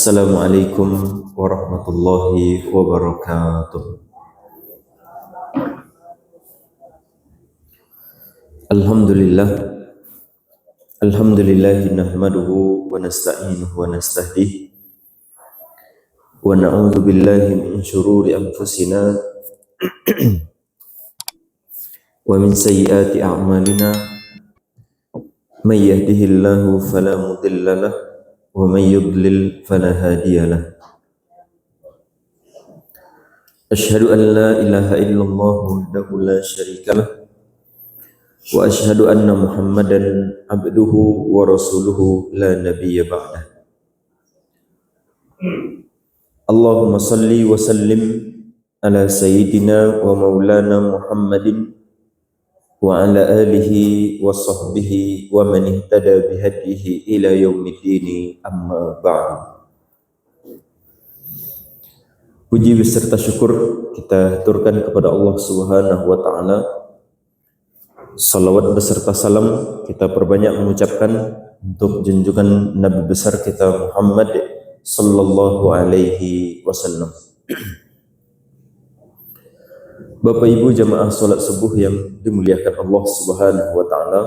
Assalamualaikum warahmatullahi wabarakatuh. Alhamdulillah, alhamdulillahi nahmaduhu wa nasta'inuhu wa nastahdihi wa na'udzu billahi min syururi anfusina wa min sayyiati a'malina may yahdihillahu fala mudilla lahu wa may yudlil fala hadiya lahu. Asyhadu an la ilaha illallah wahdahu la syarika lah wa asyhadu anna Muhammadan abduhu wa rasuluhu la nabiyya ba'dah. Allahumma salli wa sallim ala sayyidina wa maulana Muhammadin wa ala alihi wa sahbihi wa man ihtada bihadihi ila yaumiddin, amma ba'du. Puji beserta syukur kita haturkan kepada Allah Subhanahu wa taala. Salawat beserta salam kita perbanyak mengucapkan untuk junjungan Nabi besar kita Muhammad sallallahu alaihi wasallam. Bapak Ibu jamaah salat subuh yang dimuliakan Allah Subhanahu wa taala.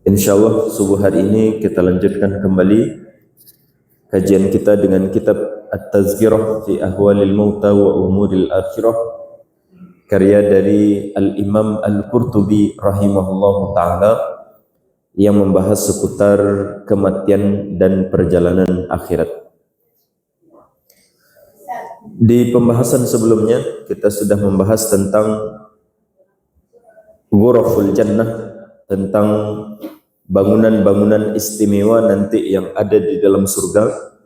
Insyaallah subuh hari ini kita lanjutkan kembali kajian kita dengan kitab At-Tazkirah fi Ahwalil Mauta wa Umuril Akhirah, karya dari Al-Imam Al-Qurtubi rahimahullahu taala yang membahas seputar kematian dan perjalanan akhirat. Di pembahasan sebelumnya kita sudah membahas tentang ghuraful jannah, tentang bangunan-bangunan istimewa nanti yang ada di dalam surga,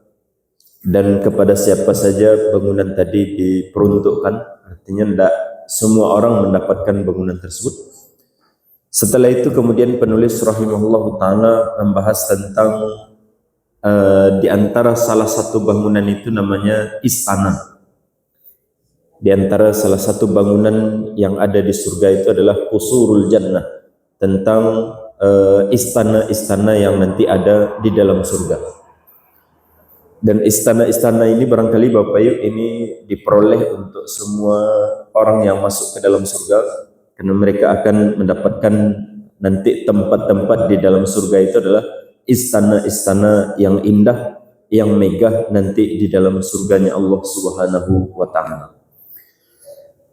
dan kepada siapa saja bangunan tadi diperuntukkan. Artinya tidak semua orang mendapatkan bangunan tersebut. Setelah itu kemudian penulis rahimahullah ta'ala membahas tentang di antara salah satu bangunan itu namanya istana. Di antara salah satu bangunan yang ada di surga itu adalah qusurul jannah, tentang istana-istana yang nanti ada di dalam surga. Dan istana-istana ini barangkali Bapak Ibu ini diperoleh untuk semua orang yang masuk ke dalam surga, karena mereka akan mendapatkan nanti tempat-tempat di dalam surga itu adalah istana-istana yang indah, yang megah nanti di dalam surganya Allah Subhanahu wa taala.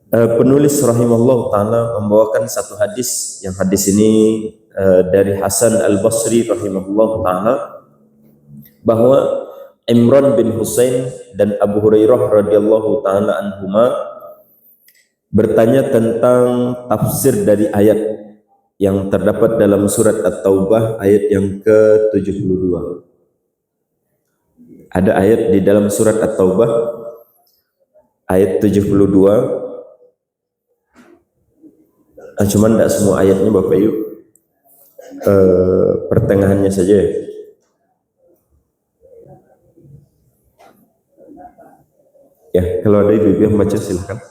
Penulis rahimahullah ta'ala membawakan satu hadis, yang hadis ini dari Hasan Al-Basri rahimahullah ta'ala, bahwa Imran bin Husain dan Abu Hurairah radhiyallahu ta'ala anhuma bertanya tentang tafsir dari ayat yang terdapat dalam surat At-Taubah ayat yang ke-72. Ada ayat di dalam surat At-Taubah ayat 72. Cuman tidak semua ayatnya Bapak Ibu, pertengahannya saja. Ya, kalau ada ibu-ibu yang baca silakan.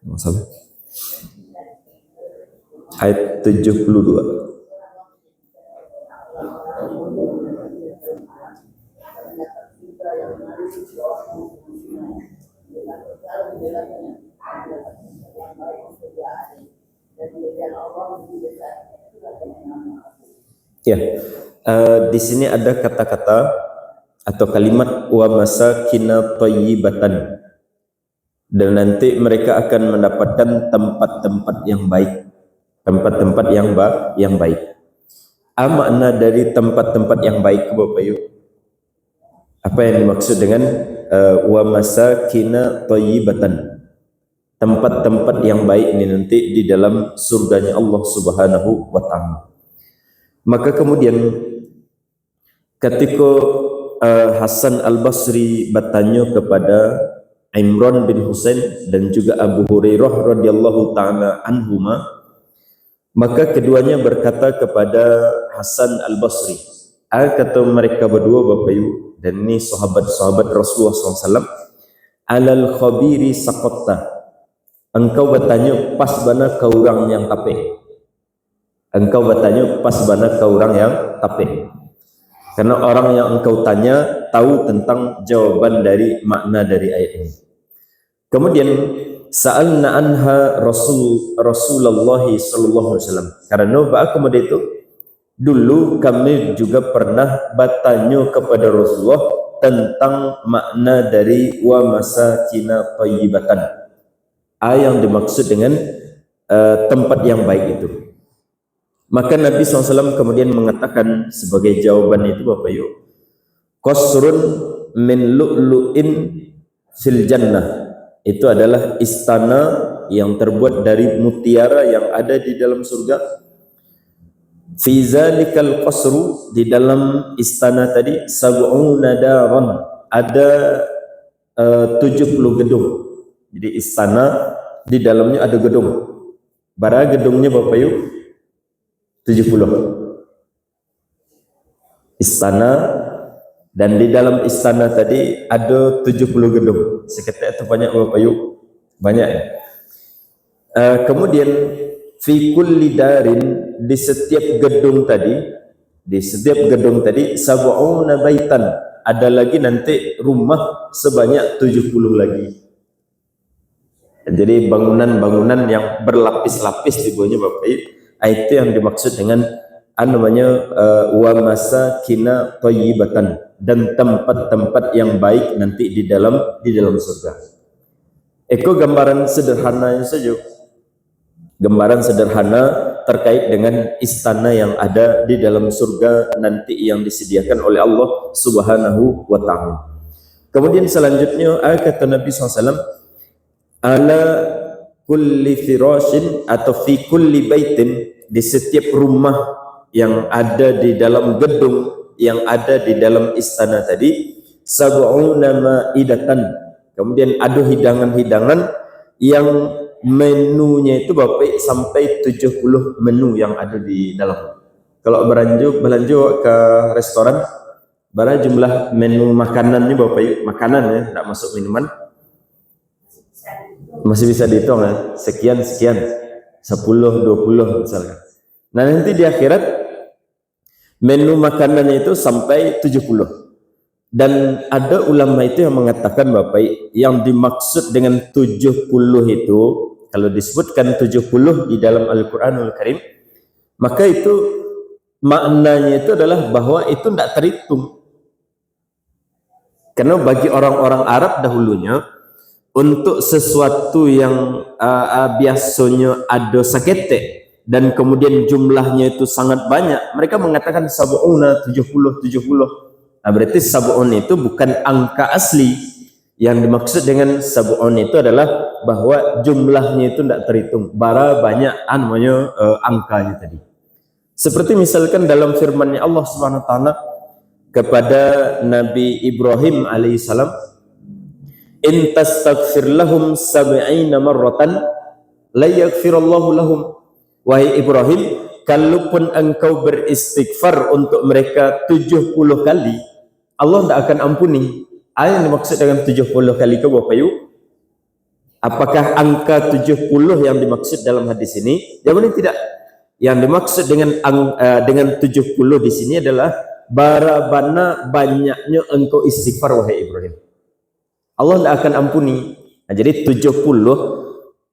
Masalah. Ayat 72. Ya, di sini ada kata-kata atau kalimat wa masakina thayyibatan, dan nanti mereka akan mendapatkan tempat-tempat yang baik, tempat-tempat yang baik. Apa makna dari tempat-tempat yang baik Bapak Ibu? Apa yang dimaksud dengan wa masakina thayyibatan? Tempat-tempat yang baik ini nanti di dalam surganya Allah Subhanahu wa taala. Maka kemudian ketika Hasan Al-Basri bertanya kepada Imran bin Husain dan juga Abu Hurairah radhiyallahu taala anhuma, maka keduanya berkata kepada Hasan Al-Basri, kata mereka berdua Bapak Ibu, dan ini sahabat-sahabat Rasulullah SAW, alal khabiri saqatta, engkau bertanya pas bana ke orang yang tapeh. Engkau bertanya pas bana ke orang yang tapeh. Karena orang yang engkau tanya tahu tentang jawaban dari makna dari ayat ini. Kemudian sa'alna anha Rasulullah sallallahu alaihi wasallam. Karena kemudian itu dulu kami juga pernah bertanya kepada Rasulullah tentang makna dari wa masakina thayyibatan. Yang dimaksud dengan tempat yang baik itu. Maka Nabi SAW kemudian mengatakan sebagai jawaban itu Bapak Ibu, qasrun min lu'lu'in fil jannah. Itu adalah istana yang terbuat dari mutiara yang ada di dalam surga. Fi zalikal qasru, di dalam istana tadi, sab'una daran, ada 70 gedung. Jadi istana di dalamnya ada gedung. Bara gedungnya Bapak Ibu 70 istana, dan di dalam istana tadi ada 70 gedung. Seketika itu banyak Bapak Ibu, banyak ya. Kemudian fi kulli darin, di setiap gedung tadi sab'una baitan, ada lagi nanti rumah sebanyak 70 lagi. Jadi bangunan-bangunan yang berlapis-lapis di bawahnya Bapak Ibu, itu yang dimaksud dengan wa masakina thayyibatan, dan tempat-tempat yang baik nanti di dalam surga. Eko gambaran sederhana saja, gambaran sederhana terkait dengan istana yang ada di dalam surga nanti yang disediakan oleh Allah Subhanahu wa taala. Kemudian selanjutnya kata Nabi SAW, ala kulli firashin, atau fi kulli baitin, di setiap rumah yang ada di dalam gedung yang ada di dalam istana tadi, sab'una ma'idatan, kemudian ada hidangan-hidangan yang menunya itu Bapak sampai 70 menu yang ada di dalam. Kalau belanja ke restoran, berapa jumlah menu makanannya Bapak, makanan ya, tidak masuk minuman, masih bisa dihitung ya, sekian 10, 20 misalkan. Nah nanti di akhirat menu makanannya itu sampai 70. Dan ada ulama itu yang mengatakan Bapak, yang dimaksud dengan 70 itu, kalau disebutkan 70 di dalam Al-Quranul Karim, maka itu maknanya itu adalah bahwa itu tidak terhitung. Karena bagi orang-orang Arab dahulunya, untuk sesuatu yang biasanya ada sakete dan kemudian jumlahnya itu sangat banyak, mereka mengatakan sab'una, 70. Nah, berarti sab'un itu bukan angka asli. Yang dimaksud dengan sab'un itu adalah bahwa jumlahnya itu tidak terhitung, bara banyak angkanya tadi. Seperti misalkan dalam firman-Nya Allah Subhanahu wa taala kepada Nabi Ibrahim alaihissalam, in tastaghfir lahum 70 marratan la yaghfirullahu lahum. Wahai Ibrahim, kalaupun engkau beristighfar untuk mereka 70 kali, Allah tidak akan ampuni. Apa yang dimaksud dengan 70 kali ke Bapak Ibu? Apakah angka 70 yang dimaksud dalam hadis ini? Jawabannya tidak. Yang dimaksud dengan 70 di sini adalah barabana banyaknya engkau istighfar wahai Ibrahim, Allah tidak akan ampuni. Nah, jadi 70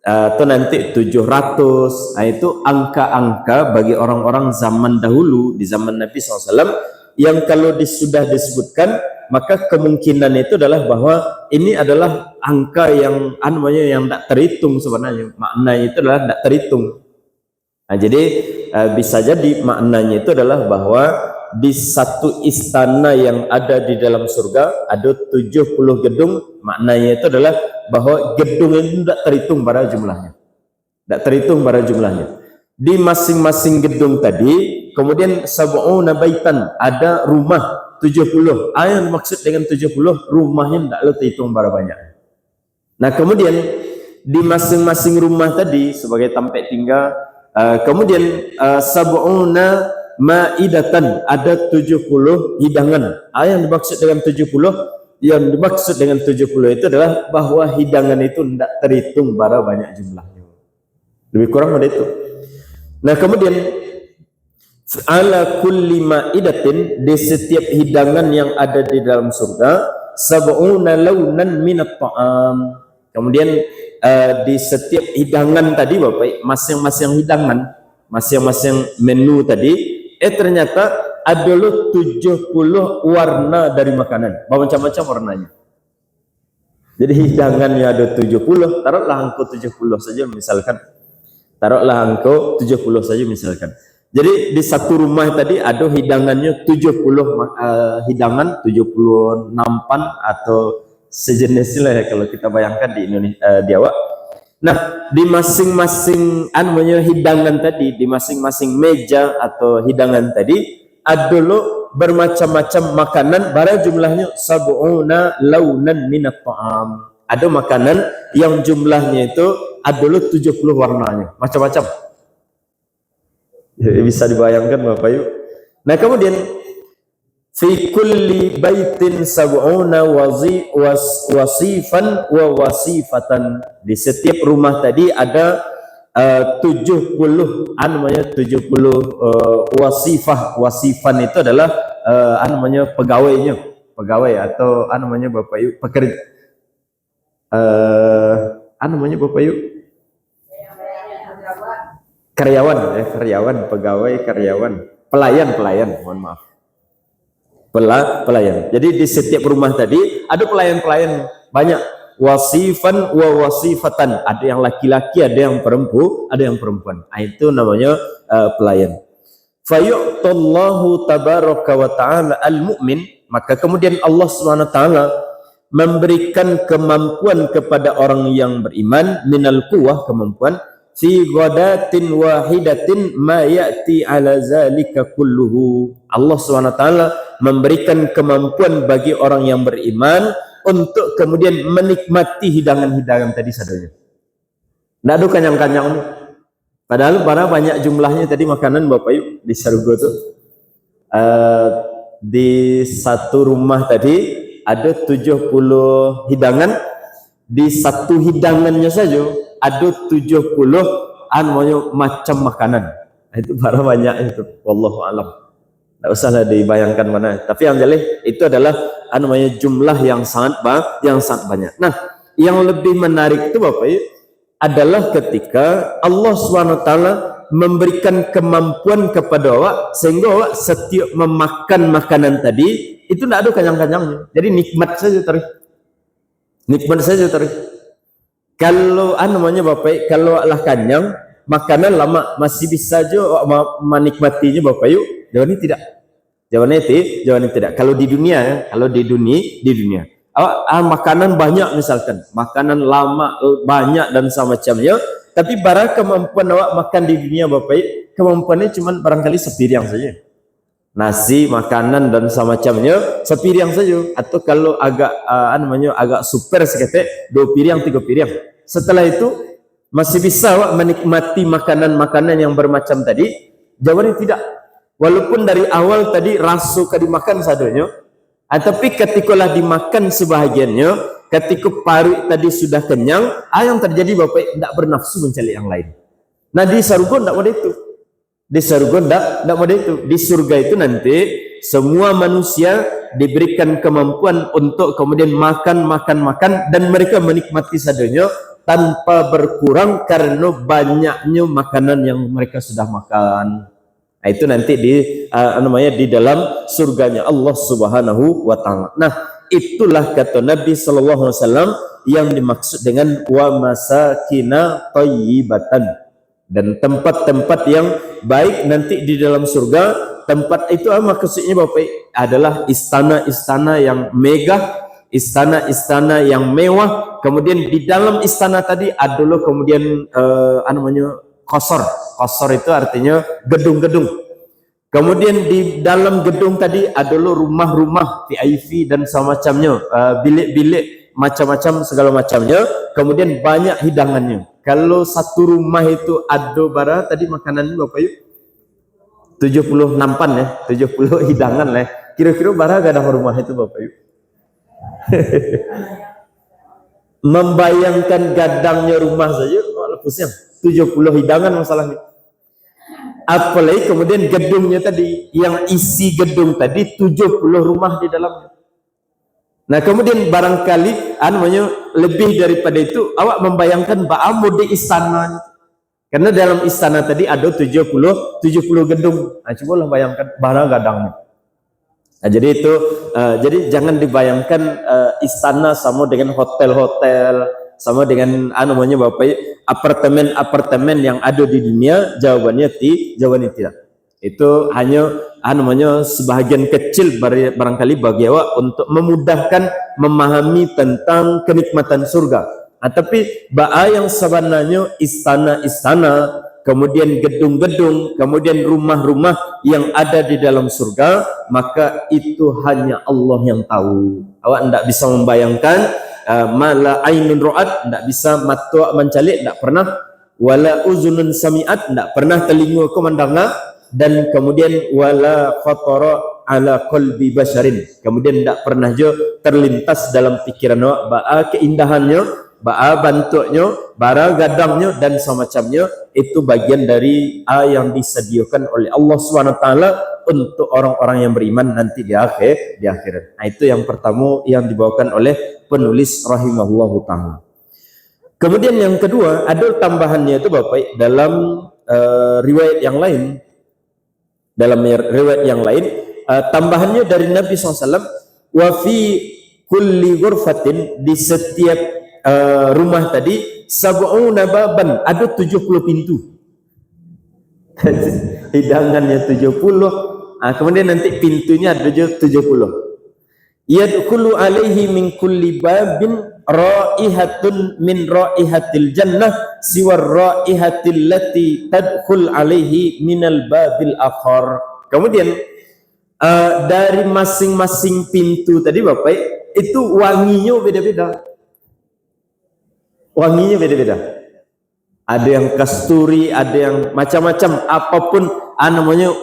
atau nanti 700, nah itu angka-angka bagi orang-orang zaman dahulu, di zaman Nabi SAW, yang kalau sudah disebutkan, maka kemungkinan itu adalah bahwa ini adalah angka yang yang tidak terhitung sebenarnya. Maknanya itu adalah tidak terhitung. Nah, jadi bisa jadi maknanya itu adalah bahwa di satu istana yang ada di dalam surga ada 70 gedung. Maknanya itu adalah bahwa gedung itu tidak terhitung pada jumlahnya, tidak terhitung pada jumlahnya. Di masing-masing gedung tadi kemudian sab'una baitan, ada rumah 70. Yang maksud dengan 70 rumahnya tidak terhitung pada banyak. Nah kemudian di masing-masing rumah tadi sebagai tempat tinggal, kemudian sab'una ma'idatan, ada 70 hidangan. Yang dimaksud dengan 70 itu adalah bahwa hidangan itu tidak terhitung berapa banyak jumlahnya, lebih kurang pada itu. Nah kemudian ala kulli ma'idatin, di setiap hidangan yang ada di dalam surga, sab'una launan minat ta'am. Kemudian di setiap hidangan tadi Bapak, masing-masing hidangan, masing-masing menu tadi, ternyata ada 70 warna dari makanan, macam-macam warnanya. Jadi hidangannya ada 70, taruhlah angka 70 saja misalkan. Taruhlah angka 70 saja misalkan. Jadi di satu rumah tadi ada hidangannya 70 hidangan, 70 nampan atau sejenis lah ya, kalau kita bayangkan di Indonesia, di awak. Nah, di masing-masing hidangan tadi, di masing-masing meja atau hidangan tadi ada lo bermacam-macam makanan, barang jumlahnya sab'una launan minat ta'am. Ada makanan yang jumlahnya itu ada lo 70 warnanya, macam-macam. Ya, bisa dibayangkan Bapak Ibu. Nah, kemudian fi kulli baitin sab'una wasifan wa wasifatan. Di setiap rumah tadi ada 70 wasifan itu adalah pegawainya, pegawai atau Bapak Ibu pekerja, Bapak Ibu karyawan, karyawan, pegawai, karyawan, pelayan, mohon maaf, pelayan. Jadi di setiap rumah tadi ada pelayan banyak, wasifan wa wasifatan, ada yang laki-laki, ada yang perempuan. Itu namanya pelayan. Fayu'tallahu tabaraka wa ta'ala al-mu'min, maka kemudian Allah Subhanahu wa taala memberikan kemampuan kepada orang yang beriman, minal quwwah, kemampuan, fi ghadatin wahidatin ma ya'ti ala zalika kulluhu. Allah SWT memberikan kemampuan bagi orang yang beriman untuk kemudian menikmati hidangan-hidangan tadi sadanya. Tidak ada kanyang-kanyang. Padahal banyak jumlahnya tadi makanan Bapak Ibu di surga itu. Di satu rumah tadi ada 70 hidangan. Di satu hidangannya saja ada 70 macam makanan. Itu banyak itu, wallahu alam. Tidak usahlah dibayangkan mana. Tapi yang jelas itu adalah jumlah yang sangat banyak. Nah, yang lebih menarik itu Bapak Ibu adalah ketika Allah SWT memberikan kemampuan kepada awak sehingga awak setiap memakan makanan tadi itu tidak ada kanyang-kanyangnya. Jadi nikmat saja terus. Nikmat saja terus. Kalau Bapak, kalau Allah kanyang, makanan lama masih bisa aja menikmatinya Bapak Ibu. Jawabannya tidak. Jawabannya tidak. Kalau di dunia, makanan banyak misalkan, makanan lama banyak dan semacamnya, tapi barang kemampuan awak makan di dunia Bapak Ibu, kemampuannya cuma barangkali sepiring saja. Nasi, makanan dan semacamnya sepiring saja, atau kalau agak agak super seketek 2 piring 3 piring. Setelah itu masih bisa awak menikmati makanan-makanan yang bermacam tadi? Jawabannya tidak. Walaupun dari awal tadi rasa dimakan sadanya, tapi ketikalah dimakan sebahagiannya, ketika paru tadi sudah kenyang, yang terjadi Bapak tidak bernafsu mencari yang lain. Nah, di surga tidak ada itu. Di surga tidak ada itu. Di surga itu nanti semua manusia diberikan kemampuan untuk kemudian makan dan mereka menikmati sadanya tanpa berkurang karena banyaknya makanan yang mereka sudah makan. Nah, itu nanti di dalam surganya Allah Subhanahu wa taala. Nah, itulah kata Nabi sallallahu alaihi wasallam yang dimaksud dengan wa masakina thayyibatan, dan tempat-tempat yang baik nanti di dalam surga. Tempat itu maksudnya Bapak adalah istana-istana yang megah, istana-istana yang mewah. Kemudian di dalam istana tadi adalah kemudian Qasar itu artinya gedung-gedung. Kemudian di dalam gedung tadi adalah rumah-rumah VIP dan semacamnya, bilik-bilik macam-macam segala macamnya. Kemudian banyak hidangannya. Kalau satu rumah itu ada bara tadi makanan Bapak Ibu 70 nampan ya, 70 hidangan lah. Kira-kira bara gak ada rumah itu Bapak Ibu. Membayangkan gadangnya rumah saja, pusing. 70 hidangan masalahnya. Apalagi kemudian gedungnya tadi, yang isi gedung tadi 70 rumah di dalamnya. Nah kemudian barangkali lebih daripada itu, awak membayangkan ba'amu di istana. Karena dalam istana tadi ada 70 gedung. Nah, cobalah bayangkan bara gadangnya. Nah, jadi itu jadi jangan dibayangkan istana sama dengan hotel-hotel, sama dengan Bapak, apartemen-apartemen yang ada di dunia. Jawabannya tidak. Itu hanya sebahagian kecil barangkali bagi awak untuk memudahkan memahami tentang kenikmatan surga. Tapi ba'a yang sebenarnya istana-istana, kemudian gedung-gedung, kemudian rumah-rumah yang ada di dalam surga, maka itu hanya Allah yang tahu. Awak tidak bisa membayangkan, mala ainun ra'at, tidak bisa mata mencalik, tidak pernah, wala uzunun sami'at, tidak pernah telinga mendengar, dan kemudian wala khatara ala qalbi basharin, kemudian tidak pernah juga terlintas dalam pikiran awak ba'a keindahannya, ba'a bentuknya, bara gadangnya dan semacamnya. Itu bagian dari yang disediakan oleh Allah SWT untuk orang-orang yang beriman nanti di akhirat. Nah, itu yang pertama yang dibawakan oleh penulis rahimahullahu ta'ala. Kemudian yang kedua, ada tambahannya itu Bapak dalam riwayat yang lain. Tambahannya dari Nabi SAW, wa fi kulli ghurfatin, di setiap rumah tadi, sab'una baban, ada 70 pintu. Hidangannya 70, kemudian nanti pintunya ada 70. Yadkhulu alaihi min kulli babin raihatun min raihatil jannah siwar raihatil lati tadkhul alaihi minal babil akhar. Kemudian dari masing-masing pintu tadi Bapak, itu wanginya beda-beda. Ada yang kasturi, ada yang macam-macam, apapun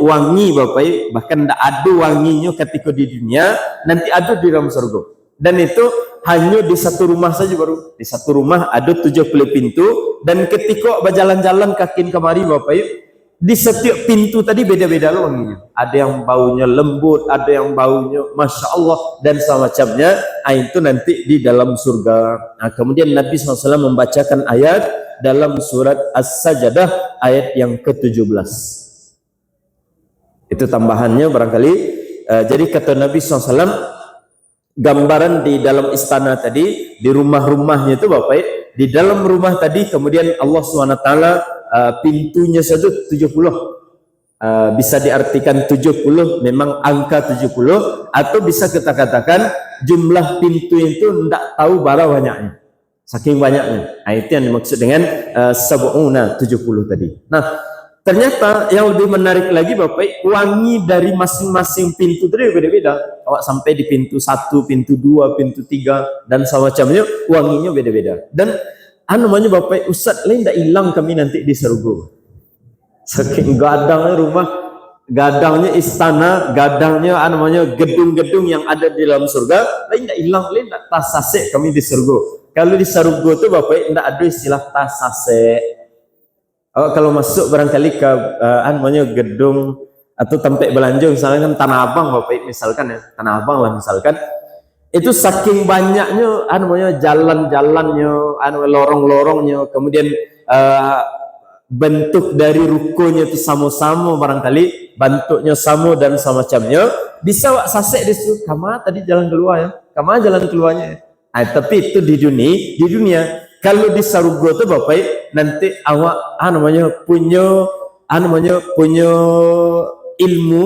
wangi Bapak, bahkan tidak ada wanginya ketika di dunia, nanti ada di dalam surga. Dan itu hanya di satu rumah saja, baru di satu rumah ada 70 pintu, dan ketika berjalan-jalan kaki kemari Bapak, di setiap pintu tadi beda-beda loh wanginya. Ada yang baunya lembut, ada yang baunya Masya Allah dan semacamnya. Itu nanti di dalam surga. Nah, kemudian Nabi SAW membacakan ayat dalam surat As-Sajdah ayat yang ke-17. Itu tambahannya barangkali. Jadi kata Nabi SAW, gambaran di dalam istana tadi, di rumah-rumahnya itu Bapak, di dalam rumah tadi kemudian Allah SWT pintunya saja 70. Bisa diartikan 70 memang angka 70, atau bisa kita katakan jumlah pintu itu tidak tahu berapa banyaknya, saking banyaknya. Itu yang dimaksud dengan sab'una 70 tadi. Nah, ternyata yang lebih menarik lagi Bapak, wangi dari masing-masing pintu tadi beda-beda. Awak sampai di pintu 1, pintu 2, pintu 3 dan semacamnya, wanginya beda-beda. Dan Bapak, Ustaz lain tidak hilang kami nanti di surga. Saking gadangnya rumah, gadangnya istana, gadangnya gedung-gedung yang ada di dalam surga, lain tidak hilang, lain tidak tasase kami di surga. Kalau di surga itu Bapak tidak ada istilah tasase. Kalau masuk barangkali ke gedung atau tempat belanja, misalnya kan Tanah Abang Bapak, misalkan ya, Tanah Abang lah misalkan. Itu saking banyaknya jalan-jalannya, lorong-lorongnya, kemudian bentuk dari rukonya itu sama-sama, barangkali bentuknya sama dan semacamnya. Bisa wak sasek di situ, kama tadi jalan keluar ya, kama jalan keluarnya. Tapi itu di dunia. Kalau di surga itu Bapak, nanti awak punya ilmu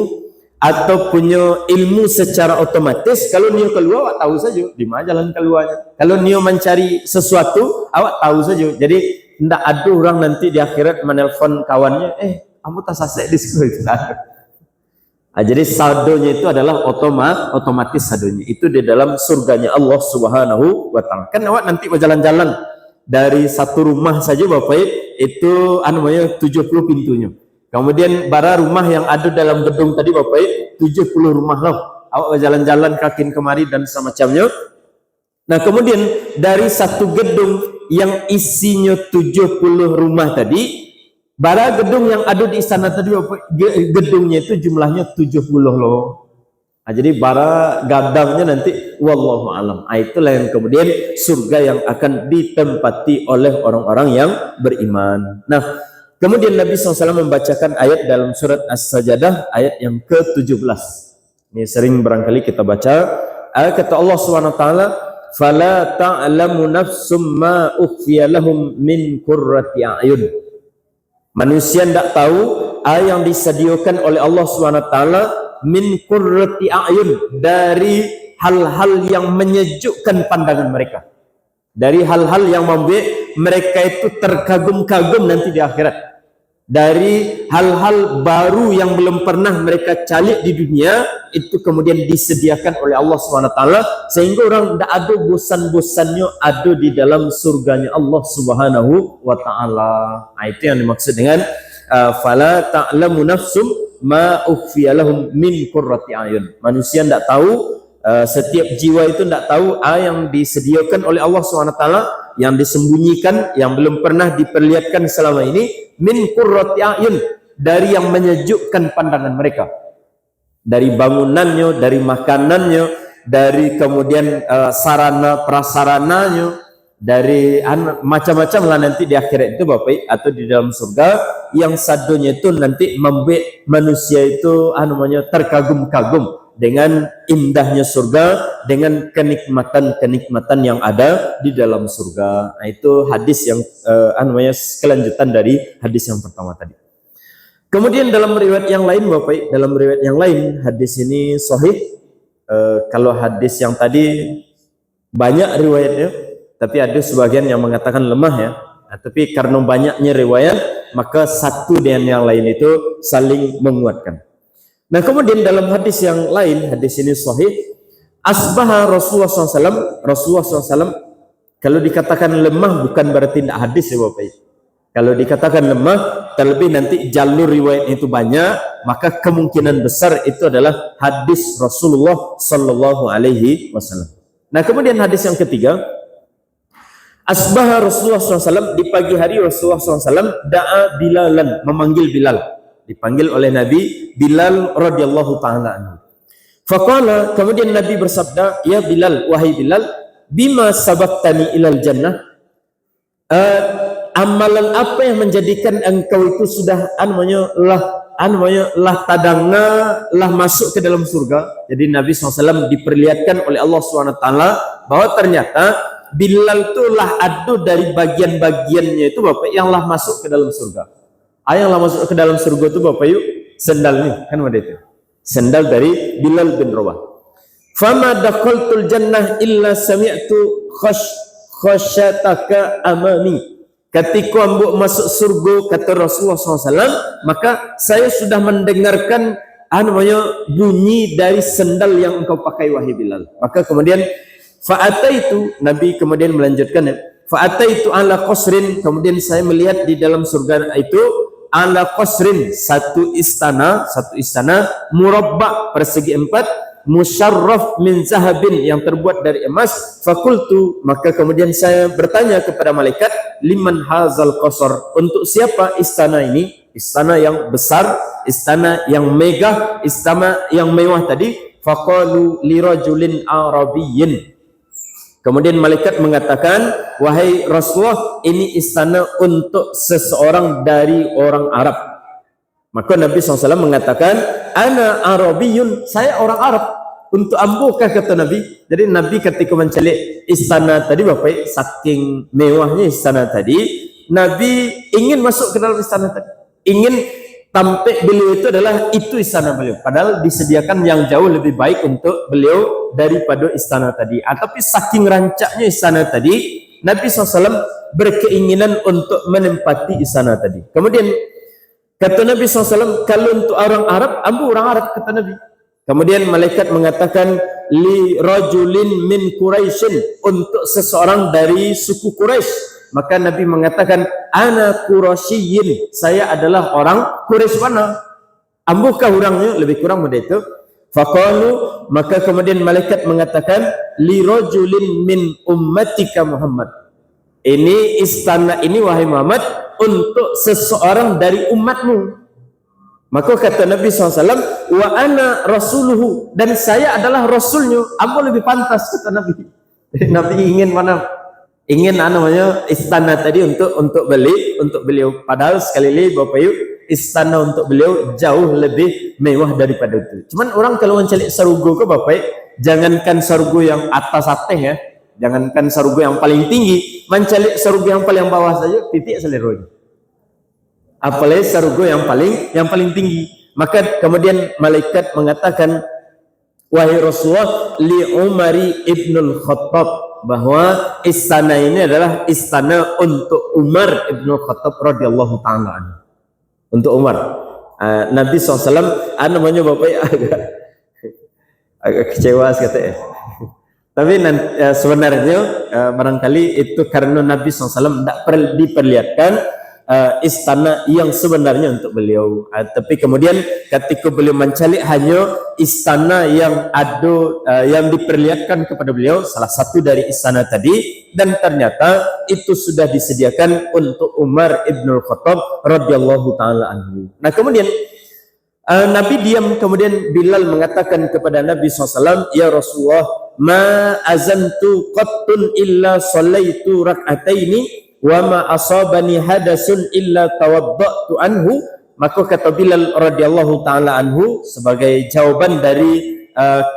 atau punya ilmu secara otomatis. Kalau Nio keluar, awak tahu saja di mana jalan keluarnya. Kalau Nio mencari sesuatu, awak tahu saja. Jadi tidak ada orang nanti di akhirat menelpon kawannya, kamu tak sasek di situ. Jadi saldonya itu adalah otomatis saldonya. Itu di dalam surganya Allah Subhanahu wa Ta'ala. Kan awak nanti berjalan-jalan dari satu rumah saja Bapak, itu 70 pintunya. Kemudian bara rumah yang ada dalam gedung tadi Bapak, 70 rumah loh. Awak berjalan-jalan kaki kemari dan semacamnya. Nah, kemudian dari satu gedung yang isinya 70 rumah tadi, Bara gedung yang ada di istana tadi, gedungnya itu jumlahnya 70 loh. Nah, jadi bara gadangnya nanti wallahu alam. Itulah yang kemudian surga yang akan ditempati oleh orang-orang yang beriman. Nah, kemudian Nabi SAW membacakan ayat dalam surat As-Sajdah ayat yang ke-17. Ini sering barangkali kita baca. Ayat kata Allah SWT, "Fala ta'lamu nafsum ma ukhfiya lahum min qurrati a'yun." Manusia tidak tahu apa yang disediakan oleh Allah SWT min qurrati a'yun, dari hal-hal yang menyejukkan pandangan mereka, dari hal-hal yang membuat mereka itu terkagum-kagum nanti di akhirat, dari hal-hal baru yang belum pernah mereka cari di dunia, itu kemudian disediakan oleh Allah SWT, sehingga orang tidak ada bosan-bosannya ada di dalam surganya Allah Subhanahu wa Ta'ala. Nah, itu yang dimaksud dengan fala ta'lamu nafsum ma ukhfiya lahum min qurrati ayun. Manusia tidak tahu, setiap jiwa itu tidak tahu apa yang disediakan oleh Allah SWT, yang disembunyikan, yang belum pernah diperlihatkan selama ini, min qurrati ayun, dari yang menyejukkan pandangan mereka, dari bangunannya, dari makanannya, dari kemudian sarana prasarananya, dari macam-macam lah nanti di akhirat itu Bapak, atau di dalam surga, yang sadonya itu nanti membuat manusia itu terkagum-kagum dengan indahnya surga, dengan kenikmatan-kenikmatan yang ada di dalam surga. Nah, itu hadis yang kelanjutan dari hadis yang pertama tadi. Kemudian dalam riwayat yang lain Bapak, dalam riwayat yang lain hadis ini sahih. Kalau hadis yang tadi banyak riwayatnya, tapi ada sebagian yang mengatakan lemah ya. Nah, tapi karena banyaknya riwayat, maka satu dengan yang lain itu saling menguatkan. Nah, kemudian dalam hadis yang lain, hadis ini sahih, asbaha Rasulullah SAW, Rasulullah SAW, kalau dikatakan lemah bukan berarti tidak hadis ya Bapak. Kalau dikatakan lemah, terlebih nanti jalur riwayat itu banyak, maka kemungkinan besar itu adalah hadis Rasulullah Sallallahu Alaihi Wasallam. Nah, kemudian hadis yang ketiga, asbaha Rasulullah SAW, di pagi hari Rasulullah SAW da'a Bilalan, memanggil Bilal. Dipanggil oleh Nabi Bilal radhiyallahu ta'ala anhu. Faqala, kemudian Nabi bersabda, ya Bilal, wahai Bilal, bima sabaqtani ilal jannah, amalan apa yang menjadikan engkau itu sudah lah tadanga, lah masuk ke dalam surga. Jadi Nabi SAW diperlihatkan oleh Allah SWT bahwa ternyata Bilal itu lah ada dari bagian-bagiannya itu Bapak yang lah masuk ke dalam surga. Yang lah masuk ke dalam surga itu Bapak yuk, sendalnya kan ada itu. Sendal dari Bilal bin Rabah. Fama dakhaltul jannah illa sami'tu khasyataka amami. Ketika ambuk masuk surga, kata Rasulullah SAW, maka saya sudah mendengarkan bunyi dari sendal yang engkau pakai wahai Bilal. Maka kemudian fa'ataitu, Nabi kemudian melanjutkan, fa'ataitu ala qasrin, kemudian saya melihat di dalam surga itu ala qasrin, satu istana murabba, persegi 4, musyarraf min zahabin, yang terbuat dari emas. Fakultu, maka kemudian saya bertanya kepada malaikat, liman hazal qasar, untuk siapa istana ini? Istana yang besar, istana yang megah, istana yang mewah tadi. Faqalu lirajulin arabiyyin, kemudian malaikat mengatakan, wahai Rasulullah, ini istana untuk seseorang dari orang Arab. Maka Nabi SAW mengatakan, ana Arabiyun, saya orang Arab. Untuk ambukah, kata Nabi. Jadi Nabi ketika mencari istana tadi Bapak, saking mewahnya istana tadi, Nabi ingin masuk ke dalam istana tadi, ingin tampil beliau itu adalah itu istana beliau, padahal disediakan yang jauh lebih baik untuk beliau daripada istana tadi. Tapi saking rancaknya istana tadi, Nabi SAW berkeinginan untuk menempati istana tadi. Kemudian kata Nabi SAW, kalau untuk orang Arab, ambu orang Arab, kata Nabi. Kemudian malaikat mengatakan, li rajulin min Quraisyin, untuk seseorang dari suku Quraisy. Maka Nabi mengatakan, ana Quraisyin, saya adalah orang Quraisy mana? Ambukah orangnya? Lebih kurang pada itu. Faqalu, maka kemudian malaikat mengatakan, li rajulin min ummatika Muhammad. Ini istana ini wahai Muhammad untuk seseorang dari umatmu. Maka kata Nabi SAW, wa ana rasuluhu, dan saya adalah rasulnya. Ambo lebih pantas, kata Nabi. Nabi ingin mana? Ingin namanya istana tadi untuk beliau. Padahal sekali lagi Bapak Ibu, istana untuk beliau jauh lebih mewah daripada itu. Cuman orang kalau mencari sarugo ke Bapak Ibu, jangankan sarugo yang atas atas ya, jangankan sarugo yang paling tinggi, mencari sarugo yang paling bawah saja titik seleronya. Apalagi sarugo yang paling tinggi. Maka kemudian malaikat mengatakan, wahai Rasulullah, li Umari ibnul Khattab, bahwa istana ini adalah istana untuk Umar ibnul Khattab radhiyallahu taala anhu. Untuk Umar. Nabi SAW, namanya Bapak agak kecewa katanya. Tapi sebenarnya barangkali itu karena Nabi SAW tidak diperlihatkan istana yang sebenarnya untuk beliau. Tapi kemudian ketika beliau mencari hanya istana yang ada yang diperlihatkan kepada beliau, salah satu dari istana tadi, dan ternyata itu sudah disediakan untuk Umar ibnul Khattab radhiyallahu taala anhu. Nah kemudian Nabi diam, kemudian Bilal mengatakan kepada Nabi SAW, ya Rasulullah, ma azantu qattun illa sallaitu rak'ataini wa ma asabani hadasun illa tawaddatu anhu. Maka kata Bilal radhiyallahu taala anhu sebagai jawaban dari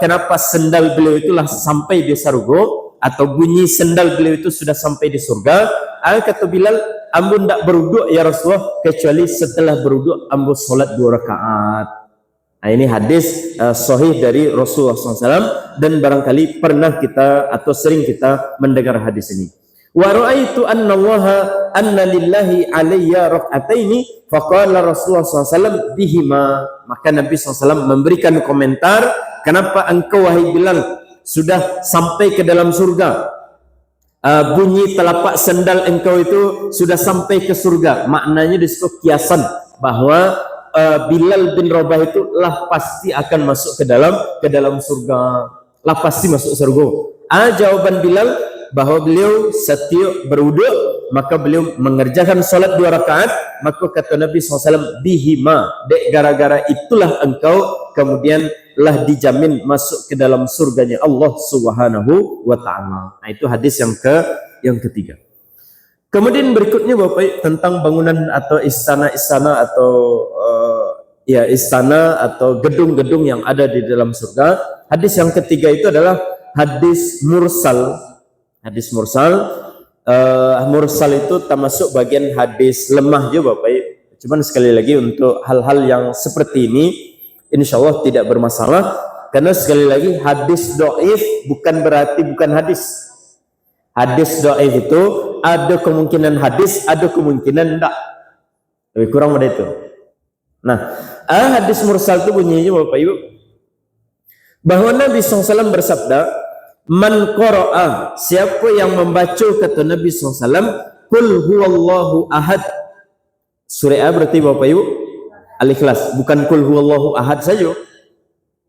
kenapa sendal beliau itulah sampai di surga, atau bunyi sendal beliau itu sudah sampai di surga. Kata Bilal, ambo ndak berwudu ya Rasulullah kecuali setelah berwudu ambo salat 2 rakaat. Nah, ini hadis sahih dari Rasulullah SAW, dan barangkali pernah kita atau sering kita mendengar hadis ini. Wa ra'aitu anna lillahi alayya rak'ataini faqala Rasulullah SAW bihima. Maka Nabi SAW memberikan komentar, kenapa engkau wahai Bilal sudah sampai ke dalam surga? Bunyi telapak sendal engkau itu sudah sampai ke surga. Maknanya disebut kiasan bahwa Bilal bin Rabah itu lah pasti akan masuk ke dalam surga. Lah pasti masuk surga. Jawaban Bilal bahwa beliau setiap berwudu maka beliau mengerjakan salat 2 rakaat. Maka kata Nabi SAW, bihima, dek gara-gara itulah engkau kemudian lah dijamin masuk ke dalam surganya Allah Subhanahu wa taala. Nah, itu hadis yang ketiga. Kemudian berikutnya Bapak tentang bangunan atau istana-istana atau istana atau gedung-gedung yang ada di dalam surga. Hadis yang ketiga itu adalah hadis mursal. Hadis mursal, mursal itu termasuk bagian hadis lemah juga Bapak. Cuman sekali lagi untuk hal-hal yang seperti ini insya Allah tidak bermasalah, karena sekali lagi hadis do'if bukan berarti bukan hadis. Hadis do'if itu ada kemungkinan hadis, ada kemungkinan enggak. Lebih kurang pada itu. Nah, hadis mursal itu bunyinya Bapak Ibu, bahwa Nabi SAW bersabda, man qara'a, siapa yang membaca, kata Nabi SAW, qul huwallahu ahad. Surah A berarti Bapak Ibu Al-Ikhlas, bukan qul huwallahu ahad saja.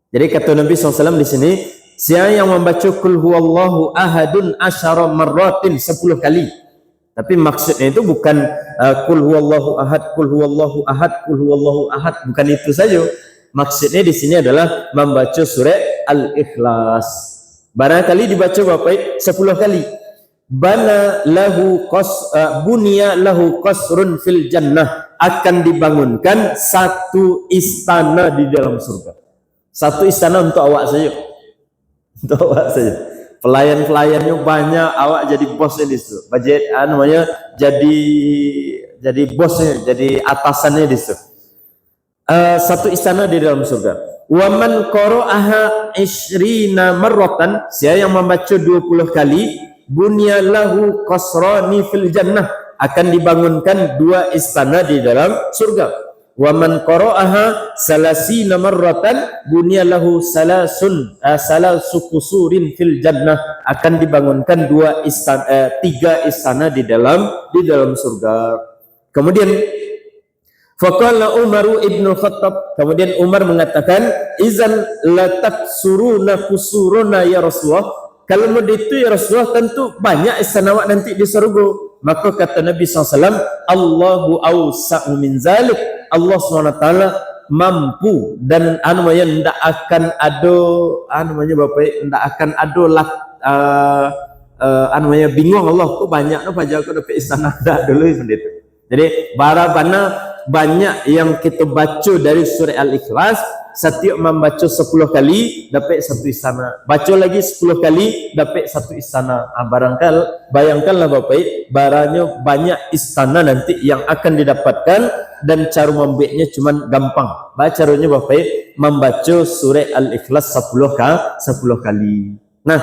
Jadi kata Nabi SAW di sini, siapa yang membaca qul huwallahu ahadun asyara marratin 10 kali. Tapi maksudnya itu bukan qul huwallahu ahad, qul huwallahu ahad, qul huwallahu ahad, bukan itu saja. Maksudnya di sini adalah membaca surah Al-Ikhlas. Barangkali dibaca Bapak 10 kali. Bunia lahu qasrun fil jannah, akan dibangunkan satu istana di dalam surga. Satu istana untuk awak saja. Untuk awak saja. Pelayan-pelayannya banyak, awak jadi bosnya di situ. Budget namanya jadi bosnya, jadi atasannya di situ. Satu istana di dalam surga. Wa man qara'aha 20 marratan, siapa yang membaca 20 kali, bunya lahu qasrani fil jannah, akan dibangunkan 2 istana di dalam surga. Wa man qara'aha 30 marratan, bunya lahu salasu qusurin fil jannah, akan dibangunkan 3 istana di dalam surga. Kemudian faqala Umar ibnu Khattab, kemudian Umar mengatakan, izan la taksuruna kusuruna ya Rasulullah, kalau begitu ya Rasulullah tentu banyak istana awak nanti di surga. Maka kata Nabi SAW, Allahu awsa'u min zalik. Allah SWT mampu dan ndak akan bingung Allah tu banyak no pajak aku dapat istana dah dulu seperti itu. Jadi barabana banyak yang kita baca dari surah Al-Ikhlas, setiap membaca 10 kali dapat satu istana, baca lagi 10 kali dapat satu istana. Bayangkanlah Bapak, baranya banyak istana nanti yang akan didapatkan, dan cara membuatnya cuman gampang. Caranya Bapak membaca surah Al-Ikhlas 10 kali. Nah,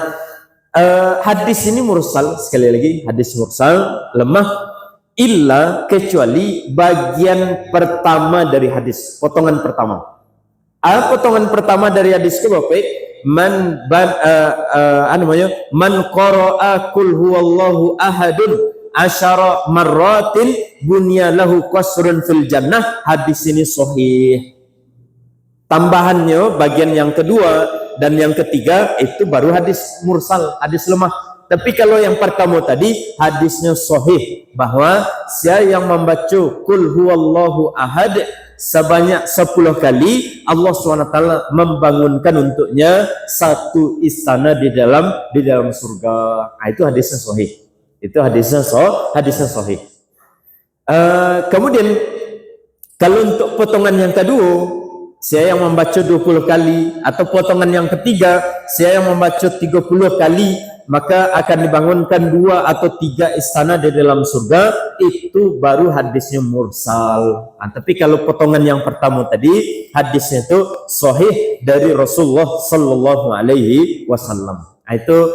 hadis ini mursal, sekali lagi hadis mursal, lemah, illa kecuali bagian pertama dari hadis, potongan pertama. Potongan pertama dari hadis itu Bapak, man qara'a qul huwallahu ahadun asyara marratin bunya lahu qasrun fil jannah. Hadis ini sahih. Tambahannya bagian yang kedua dan yang ketiga itu baru hadis mursal, hadis lemah. Tapi kalau yang pertama tadi hadisnya sahih, bahwa siapa yang membaca qul huwallahu ahad sebanyak 10 kali, Allah SWT membangunkan untuknya satu istana di dalam surga. Nah, itu hadisnya sahih. Itu hadisnya sahih. Kemudian kalau untuk potongan yang kedua, siapa yang membaca 20 kali, atau potongan yang ketiga, siapa yang membaca 30 kali, maka akan dibangunkan 2 atau 3 istana di dalam surga. Itu baru hadisnya mursal. Tapi kalau potongan yang pertama tadi, hadisnya itu sahih dari Rasulullah sallallahu alaihi wasallam. Itu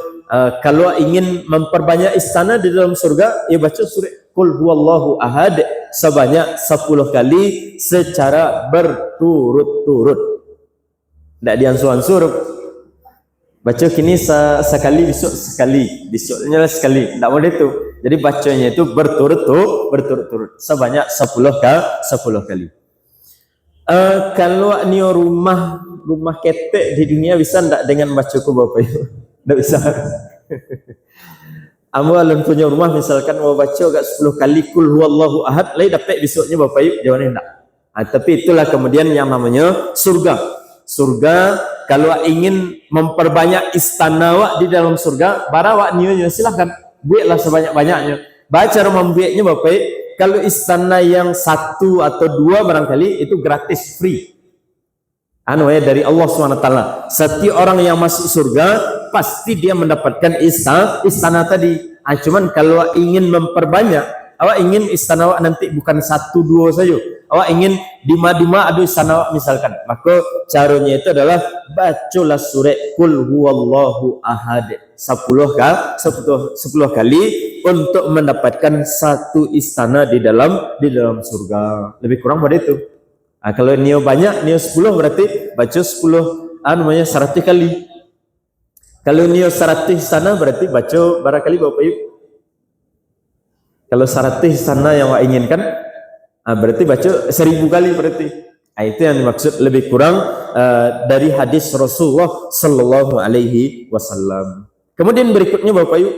kalau ingin memperbanyak istana di dalam surga, ya baca surah Qul huwallahu ahad sebanyak 10 kali secara berturut-turut. Tidak diansur-ansur. Baca kini sekali, besok sekali, besoknya sekali. Tidak boleh itu. Jadi bacanya itu berturut-turut sebanyak 10 kali. Kalau ni rumah ketek di dunia bisa tidak dengan bacaku Bapak Ibu? Tidak bisa. Alun punya rumah misalkan mau baca agak 10 kali qul huwallahu ahad, lain dapat besoknya Bapak Ibu, jawabannya enggak. Tapi itulah kemudian yang namanya surga. Surga, kalau ingin memperbanyak istana wak di dalam surga, bara wak nyonya silahkan buatlah sebanyak-banyaknya. Baca membuatnya Bapak Ibu, kalau istana yang 1 atau 2 barangkali itu gratis, free. Dari Allah SWT. Setiap orang yang masuk surga pasti dia mendapatkan istana tadi. Cuman kalau ingin memperbanyak, awak ingin istana awak nanti bukan 1, 2 saja, awak ingin dima ada istana awak misalkan, maka caranya itu adalah bacalah surah Qul huwallahu ahad 10 kali untuk mendapatkan satu istana di dalam surga. Lebih kurang pada itu. Kalau nio banyak, nio 10 berarti baca 10 100 kali. Kalau nio 100 istana berarti baca barangkali Bapak Ibu. Kalau 100 istana yang awak inginkan, berarti baca 1000 kali berarti. Itu yang dimaksud lebih kurang dari hadis Rasulullah sallallahu alaihi wasallam. Kemudian berikutnya Bapak Ibu,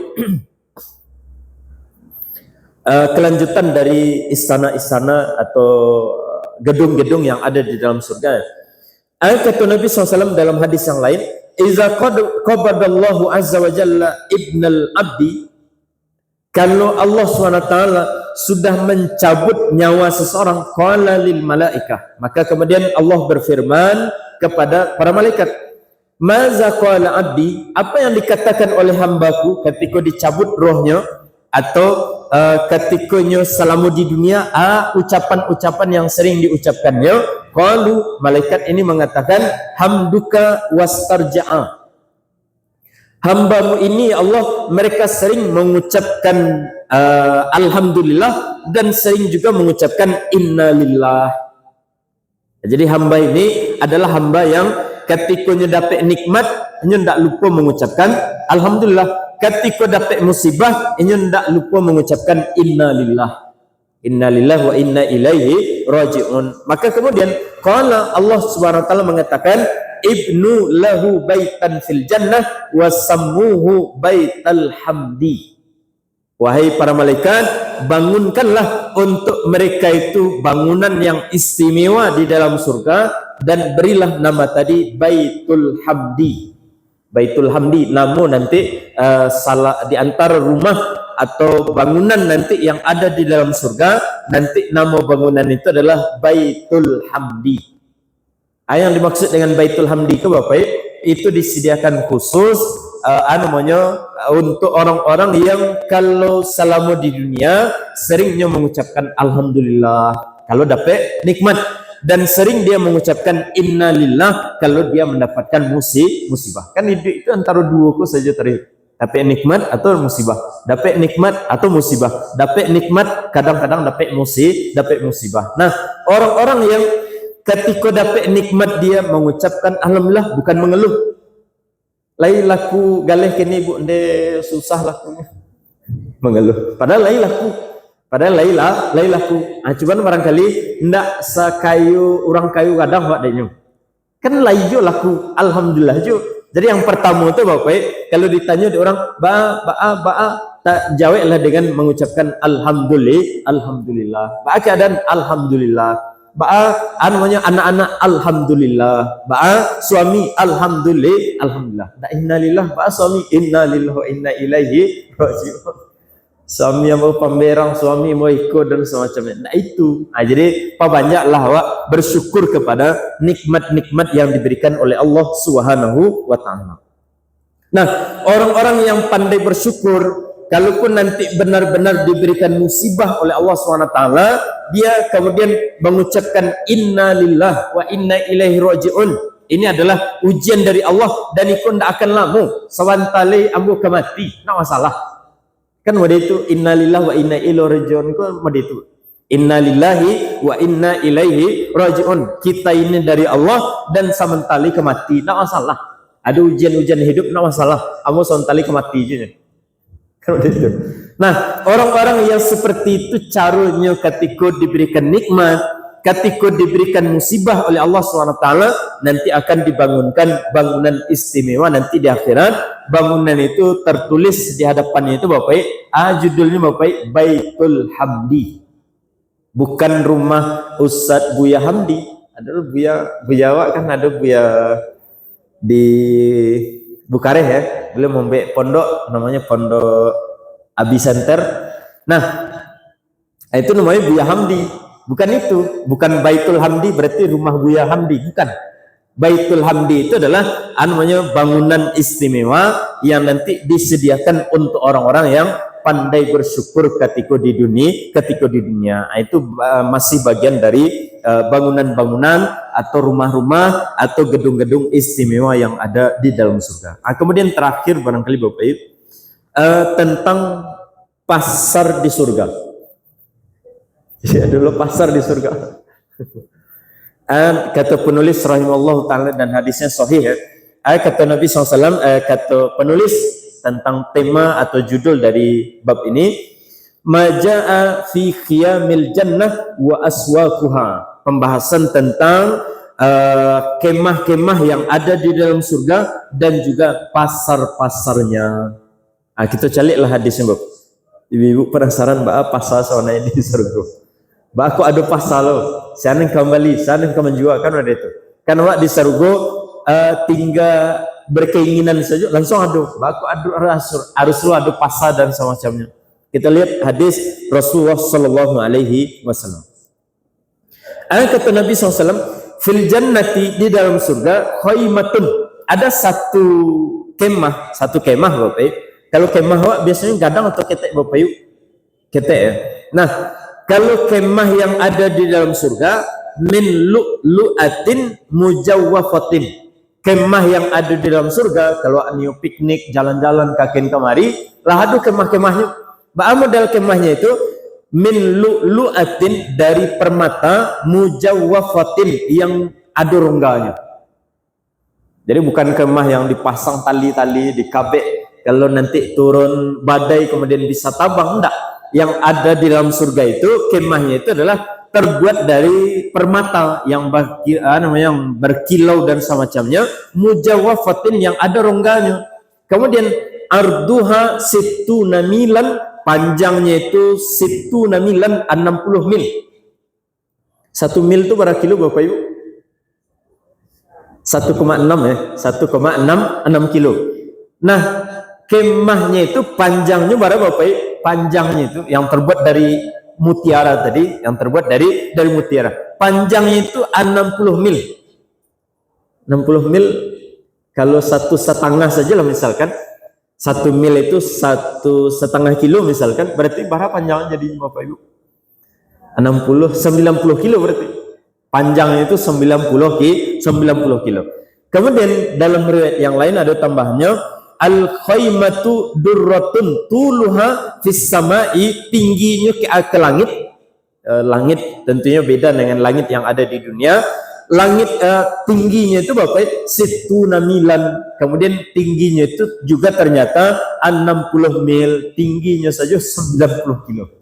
kelanjutan dari istana-istana atau gedung-gedung yang ada di dalam surga. Kata Nabi SAW dalam hadis yang lain, "Iza qabadallahu azza wa jalla ibnal abdi," kalau Allah SWT sudah mencabut nyawa seseorang, qala lil malaikah, maka kemudian Allah berfirman kepada para malaikat, "Maza qala abdi," apa yang dikatakan oleh hambaku ketika dicabut rohnya, atau ketikanya selama di dunia, ucapan-ucapan yang sering diucapkannya. Qalu, malaikat ini mengatakan, hamduka wastarja'a, hambamu ini Allah, mereka sering mengucapkan alhamdulillah dan sering juga mengucapkan innalillah. Jadi hamba ini adalah hamba yang ketikanya dapat nikmat, dia tidak lupa mengucapkan alhamdulillah. Ketika dapat musibah, dia tidak lupa mengucapkan innalillah. Innalillah wa inna ilaihi raji'un. Maka kemudian qala Allah Subhanahu wa taala mengatakan, ibnu lahu baitan fil jannah wa sammuhu baital hamdi. Wahai para malaikat, bangunkanlah untuk mereka itu bangunan yang istimewa di dalam surga, dan berilah nama tadi Baitul Hamdi. Baitul Hamdi, namun nanti salah di antara rumah atau bangunan nanti yang ada di dalam surga, nanti nama bangunan itu adalah Baitul Hamdi. Yang dimaksud dengan Baitul Hamdi itu Bapak, itu disediakan khusus untuk orang-orang yang kalau selama di dunia seringnya mengucapkan alhamdulillah kalau dapat nikmat, dan sering dia mengucapkan innalillah kalau dia mendapatkan musibah. Kan hidup itu antara dua ku saja tadi, dapat nikmat atau musibah, dapat nikmat atau musibah, dapat nikmat kadang-kadang dapat musibah. Nah, orang-orang yang ketika dapat nikmat dia mengucapkan alhamdulillah, bukan mengeluh. Lain laku galeh kini bu ende susah lakunya mengeluh, padahal lain laku. Cuman barangkali ndak sekayu orang kayu kadang Pak denyo. Kan lain jo laku alhamdulillah jo. Jadi yang pertama itu Bapak, kalau ditanya di orang ba'a tak jawablah dengan mengucapkan alhamdulillah. Ba'a keadaan alhamdulillah. Ba'a anak-anak alhamdulillah. Ba'a suami alhamdulillah. Da innalillah, ba'a suami innalillahi wa inna ilaihi raji'un. Suami yang mau pemberang, suami mau ikut dan semacamnya. Nah itu. Jadi banyaklah Wak bersyukur kepada nikmat-nikmat yang diberikan oleh Allah Subhanahu wa taala. Nah, orang-orang yang pandai bersyukur, kalaupun nanti benar-benar diberikan musibah oleh Allah Subhanahu wa taala, dia kemudian mengucapkan innalillah wa inna ilaihi raji'un. Ini adalah ujian dari Allah dan ikut tidak akan lama sawantale ambu kemati. Nak masalah. Kan wadi itu innalillahi wa inna ilaihi raji'un, kan wadi itu innalillahi wa inna ilaihi raji'un. Kita ini dari Allah dan samantali kemati, tak masalah. Ada ujian-ujian hidup, tak masalah. Amu samantali kemati je. Kan wadi itu. Nah, orang-orang yang seperti itu caranya ketika diberikan nikmat, ketika diberikan musibah oleh Allah SWT, nanti akan dibangunkan bangunan istimewa nanti di akhirat. Bangunan itu tertulis di hadapannya itu Bapak, judulnya Bapak Baitul Hamdi. Bukan rumah Ustadz Buya Hamdi. Ada Buya kan ada Buya di Bukareh ya. Beliau membuat pondok namanya Pondok Abi Center. Nah, itu namanya Buya Hamdi. Bukan itu, bukan Baitul Hamdi berarti rumah Buya Hamdi, bukan. Baitul Hamdi itu adalah namanya bangunan istimewa yang nanti disediakan untuk orang-orang yang pandai bersyukur ketika di dunia. Itu masih bagian dari bangunan-bangunan atau rumah-rumah atau gedung-gedung istimewa yang ada di dalam surga. Kemudian terakhir barangkali Bapak Ibu, tentang pasar di surga. Ya, dulu pasar di surga. Kata penulis rahimahullah ta'ala dan hadisnya sahih ya. Kata Nabi SAW, kata penulis tentang tema atau judul dari bab ini, maja'a fi khiyamil jannah wa aswaquha. Pembahasan tentang kemah-kemah yang ada di dalam surga dan juga pasar-pasarnya. Kita caliklah hadisnya Bapak. Ibu-ibu penasaran bahwa pasar sawana ini di surga. Aku ada pasal lo, sana kembali, sana menjual kan ada itu. Kan awak di surga tinggal berkeinginan saja langsung ada. Aku harus lo ada pasal dan semacamnya. Kita lihat hadis Rasulullah Sallallahu Alaihi Wasallam. Kata Nabi SAW, fil jannati, di dalam surga, khaymatun, ada satu kemah Bapak. Kalau kemah awak biasanya gadang atau ketek Bapak yuk, ketek ya. Nah, kalau kemah yang ada di dalam surga, min lu'lu'atin mujawwafatin. Kemah yang ada di dalam surga, kalau aniu piknik, jalan-jalan kakin kemari, lah ada kemah-kemahnya. Ba'a model kemahnya itu min lu'lu'atin, dari permata, mujawwafatin, yang ada rongganya. Jadi bukan kemah yang dipasang tali-tali di kabek, kalau nanti turun badai kemudian bisa tabang, enggak. Yang ada di dalam surga itu kemahnya itu adalah terbuat dari permata yang berkilau dan semacamnya, mujawwafatin, yang ada rongganya. Kemudian arduha situna milan panjangnya itu situ namilan 60 mil. 1 mil itu berapa kilo Bapak Ibu? 1,6 ya, 1,66 kilo. Nah, kemahnya itu panjangnya berapa Bapak Ibu? Panjangnya itu yang terbuat dari mutiara tadi, yang terbuat dari mutiara. Panjangnya itu 60 mil. 60 mil kalau 1,5 saja lah misalkan. 1 mil itu 1,5 kilo misalkan, berarti berapa panjangnya jadi Bapak Ibu? 90 kilo berarti. Panjangnya itu 90 kilo. Kemudian dalam riwayat yang lain ada tambahannya al-khaymatu durratun tuluha fis samai, tingginya ke langit. Langit tentunya beda dengan langit yang ada di dunia. Langit tingginya itu Bapak situ namilan, kemudian tingginya itu juga ternyata 60 mil, tingginya saja 90 kilo.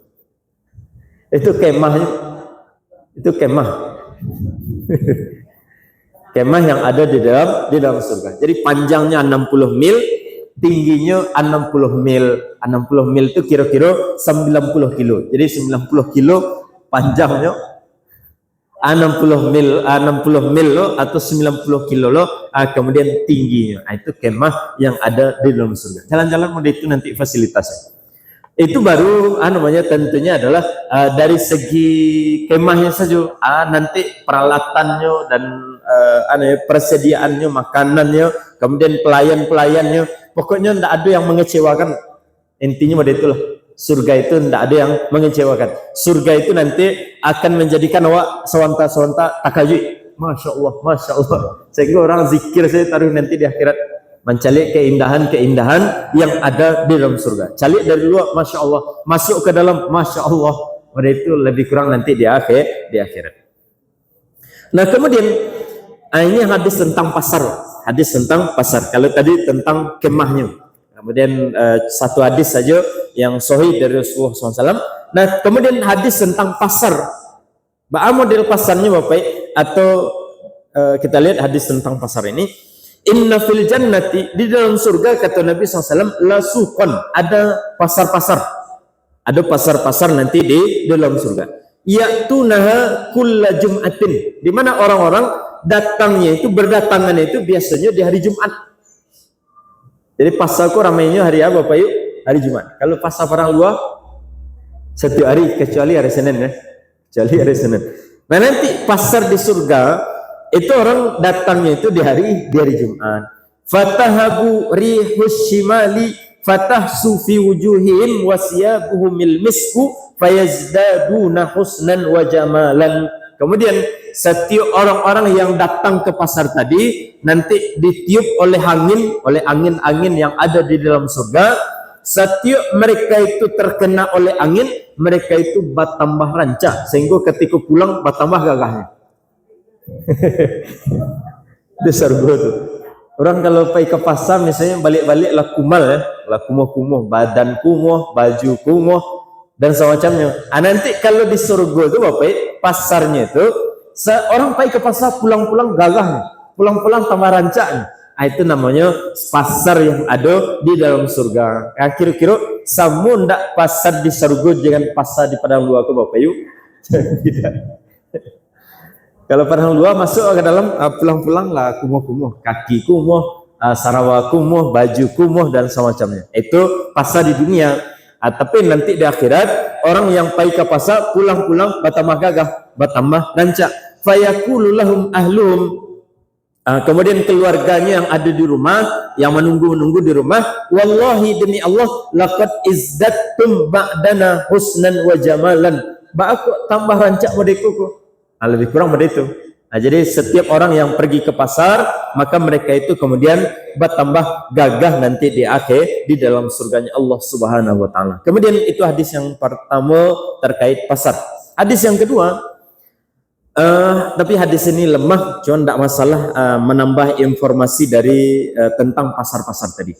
Itu kemahnya, itu kemah. Kemah yang ada di dalam surga. Jadi panjangnya 60 mil, tingginya 60 mil. 60 mil itu kira-kira 90 kilo. Jadi 90 kilo panjangnya, 60 mil loh, atau 90 kilo loh, kemudian tingginya. Itu kemah yang ada di dalam surga. Jalan-jalan model itu nanti fasilitasnya. Itu baru namanya tentunya adalah dari segi kemahnya saja. Nanti peralatannya dan persediaannya, makanannya, kemudian pelayan-pelayannya, pokoknya tidak ada yang mengecewakan. Intinya model itulah. Surga itu tidak ada yang mengecewakan. Surga itu nanti akan menjadikan awak sewanta-sewanta takajui. Masya Allah. Sehingga orang zikir saya taruh nanti di akhirat. Mencari keindahan-keindahan yang ada di dalam surga. Cari dari luar, Masya Allah. Masuk ke dalam, Masya Allah. Pada itu lebih kurang nanti di akhirat. Nah kemudian, ini hadis tentang pasar. Hadis tentang pasar. Kalau tadi tentang kemahnya. Kemudian satu hadis saja yang sahih dari Rasulullah SAW. Nah kemudian hadis tentang pasar. Apa model pasarnya Bapak? Atau kita lihat hadis tentang pasar ini. Inna fil jannati, di dalam surga kata Nabi SAW, la suqan, ada pasar-pasar. Ada pasar-pasar nanti di dalam surga. Ya'tunaha kulla jum'atin. Di mana orang-orang datangnya itu, berdatangannya itu biasanya di hari Jumat. Jadi pasarku ramainya hari apa Bapak Yuk? Hari Jumat. Kalau pasar orang luar setiap hari kecuali hari Senin ya. Kecuali hari Senin. Nah nanti pasar di surga itu orang datangnya itu di hari Jumat. Fatahabu rihus shimali fatahsu fi wujuhihim wasiyabuhumil misku fayazdaduna husnan wa jamalan. Kemudian setiap orang-orang yang datang ke pasar tadi nanti ditiup oleh angin-angin yang ada di dalam surga. Setiap mereka itu terkena oleh angin, mereka itu bertambah rancak sehingga ketika pulang bertambah gagahnya. Itu surga tuh. Orang kalau pergi ke pasar misalnya balik-balik lah kumal ya, lah kumuh-kumuh, badan kumuh, baju kumuh dan semacamnya. Nanti kalau di surga itu Bapak, pasarnya itu seorang pergi ke pasar pulang-pulang gagahnya, pulang-pulang tambah rancaknya. Itu namanya pasar yang ada di dalam surga. Kira-kira sama ndak pasar di surga dengan pasar di padang luar ke Bapak Yuk? Tidak. Kalau padang luar masuk ke dalam pulang-pulang lah kumuh-kumuh, kaki kumuh, sarawa kumuh, baju kumuh dan semacamnya. Itu pasar di dunia. Tapi nanti di akhirat orang yang pergi ke pasar pulang-pulang bertambah gagah, bertambah rancak. Fayaqulu lahum ahlum. Kemudian keluarganya yang ada di rumah, yang menunggu di rumah, wallahi demi Allah, laqad izdattum ba'dana husnan wa jamalan. Aku tambah rancak modeku. Lebih kurang pada itu. Jadi setiap orang yang pergi ke pasar, maka mereka itu kemudian bertambah gagah nanti di akhir di dalam surganya Allah Subhanahu wa taala. Kemudian itu hadis yang pertama terkait pasar. Hadis yang kedua, tapi hadis ini lemah, cuma tidak masalah menambah informasi dari tentang pasar-pasar tadi.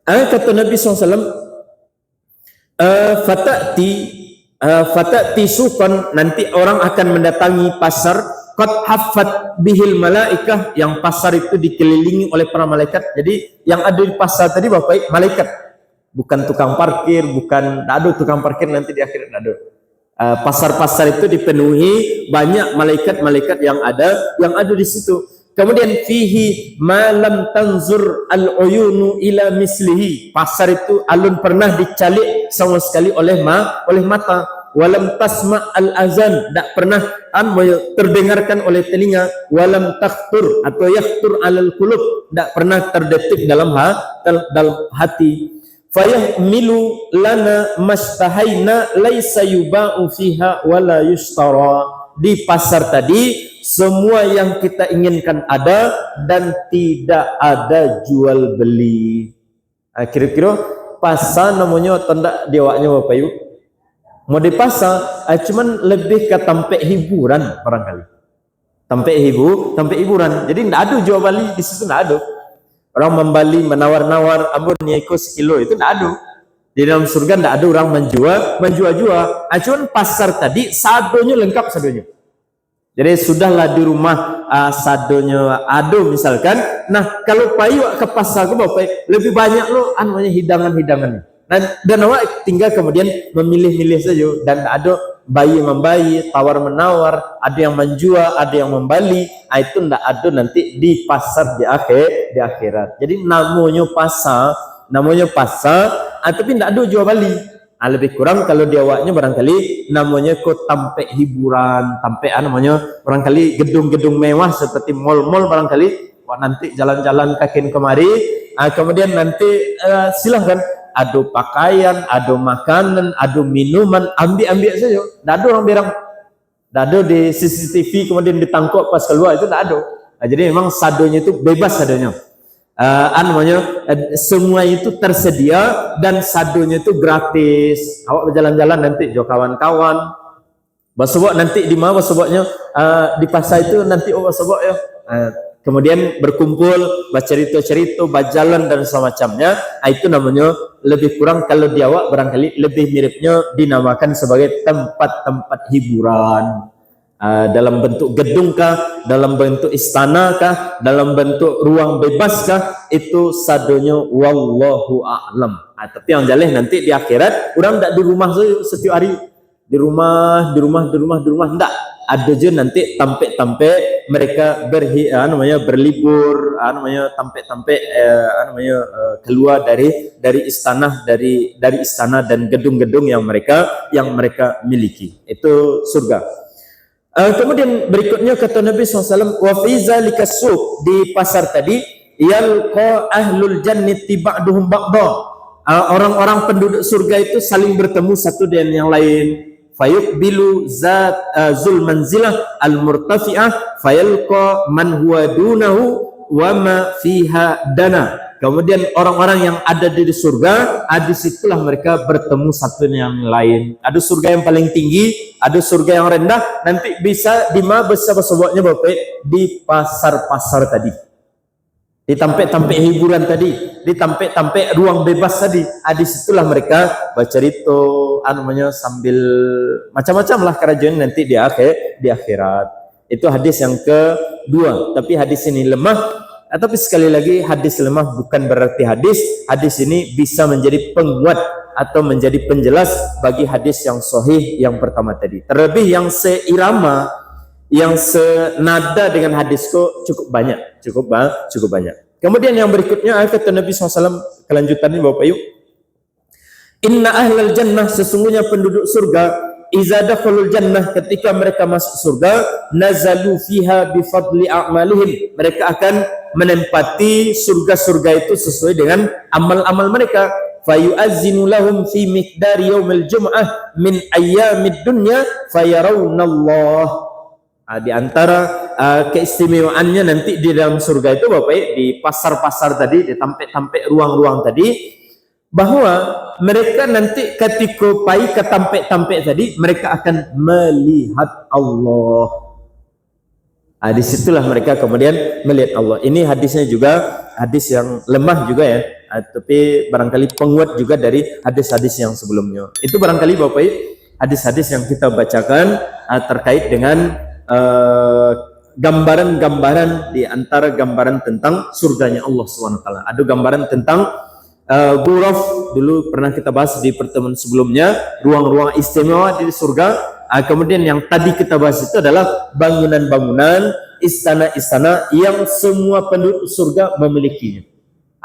Kata Nabi SAW, fatati suqan, nanti orang akan mendatangi pasar qad haffat bihil malaikah, yang pasar itu dikelilingi oleh para malaikat. Jadi yang ada di pasar tadi Bapak, malaikat bukan tukang parkir, bukan ada tukang parkir nanti di akhirat ada. Pasar-pasar itu dipenuhi banyak malaikat-malaikat yang ada di situ. Kemudian fihi malam tanzur al-uyunu ila mislihi. Pasar itu alun pernah dicalik sama sekali oleh mata. Walam tasma al-azan, tak pernah terdengarkan oleh telinga. Walam takhtur atau yakhtur alal qulub, tak pernah terdetik dalam hati. Fayahmilu lana mastahaina laisa yuba'u fiha wala yushtara. Di pasar tadi semua yang kita inginkan ada dan tidak ada jual beli. Kira-kira pasar namanya tanda diwaknya Bapak Ibu. Mau di pasar, cuman lebih ke tempat hiburan barangkali. Tempat hiburan. Jadi tidak ada jual beli di situ, tidak ada. Orang membeli menawar-nawar, ambon nieko sekilo itu tidak ada. Di dalam surga tidak ada orang menjual. Cuman pasar tadi sadonya lengkap sadonya. Jadi sudahlah di rumah sadonya ada misalkan. Nah kalau payu ke pasar ke Bapak, lebih banyak lo namanya hidangan-hidangannya. Dan awak tinggal kemudian memilih-milih saja, dan ada bayi membayi, tawar menawar, ada yang menjual, ada yang membeli. Itu tidak ada nanti di pasar di akhirat. Jadi namanya pasar, tapi tidak ada jual beli. Lebih kurang kalau di awaknya barangkali namanya kok tampe hiburan, tampe namanya barangkali gedung-gedung mewah seperti mall-mall barangkali. Wah, nanti jalan-jalan kakin kemari, kemudian nanti silahkan. Ada pakaian, ada makanan, ada minuman, ambil saja. Tidak ada orang bilang, tidak ada di CCTV kemudian ditangkap pas keluar, itu tidak ada. Jadi memang sadonya itu bebas sadonya. Semua itu tersedia dan sadonya itu gratis. Awak berjalan-jalan nanti jo kawan-kawan. Basebok nanti di mana baseboknya di pasar itu nanti basebok ya. Kemudian berkumpul, bercerita-cerita, berjalan dan semacamnya. Itu namanya lebih kurang kalau di awak barangkali lebih miripnya dinamakan sebagai tempat-tempat hiburan. Dalam bentuk gedung kah, dalam bentuk istana kah, dalam bentuk ruang bebas kah, itu sadonya wallahu a'lam. Tapi yang jelas nanti di akhirat orang tidak di rumah setiap hari, di rumah tidak. Ada je nanti tampe mereka berlibur, tampe keluar dari istana dan gedung-gedung yang mereka miliki. Itu surga. Kemudian berikutnya kata Nabi SAW, wa fi zalika suq, di pasar tadi yalqa ahlul jannati ba'duhum ba'da. Orang-orang penduduk surga itu saling bertemu satu dengan yang lain. Fayuqbilu zul manzilah al-murtafi'ah fayalqa man huwa dunahu wa ma fiha dana. Kemudian orang-orang yang ada di surga, disitulah mereka bertemu satu dengan yang lain. Ada surga yang paling tinggi, ada surga yang rendah. Nanti bisa di mana besar-besarnya Bapak, di pasar-pasar tadi, di tempat-tempat hiburan tadi, di tempat-tempat ruang bebas tadi. Disitulah mereka bercerita, sambil macam-macam lah kerajaan nanti di akhirat. Itu hadis yang kedua. Tapi hadis ini lemah. Tapi sekali lagi hadis lemah bukan berarti hadis ini bisa menjadi penguat atau menjadi penjelas bagi hadis yang sahih yang pertama tadi. Terlebih yang seirama, yang senada dengan hadisku cukup banyak. Kemudian yang berikutnya kata Nabi SAW, kelanjutannya Bapak Ibu, inna ahlal jannah, sesungguhnya penduduk surga, iza dakhalul jannah, ketika mereka masuk surga, nazalu fiha bifadli a'malihim, mereka akan menempati surga-surga itu sesuai dengan amal-amal mereka. Fayu'azzinu lahum fi miqdari yaumil jum'ah min ayyamid dunya fayarawunallah. Di antara keistimewaannya nanti di dalam surga itu Bapak, di pasar-pasar tadi, di tempat-tempat ruang-ruang tadi, bahwa mereka nanti ketika pai ke tempat-tempat tadi, mereka akan melihat Allah. Disitulah mereka kemudian melihat Allah. Ini hadisnya juga hadis yang lemah juga ya, tapi barangkali penguat juga dari hadis-hadis yang sebelumnya. Itu barangkali Bapak hadis-hadis yang kita bacakan terkait dengan gambaran-gambaran di antara gambaran tentang surganya Allah SWT. Ada gambaran tentang ghuraf dulu pernah kita bahas di pertemuan sebelumnya, ruang-ruang istimewa di surga. Kemudian yang tadi kita bahas itu adalah bangunan-bangunan, istana-istana yang semua penduduk surga memilikinya.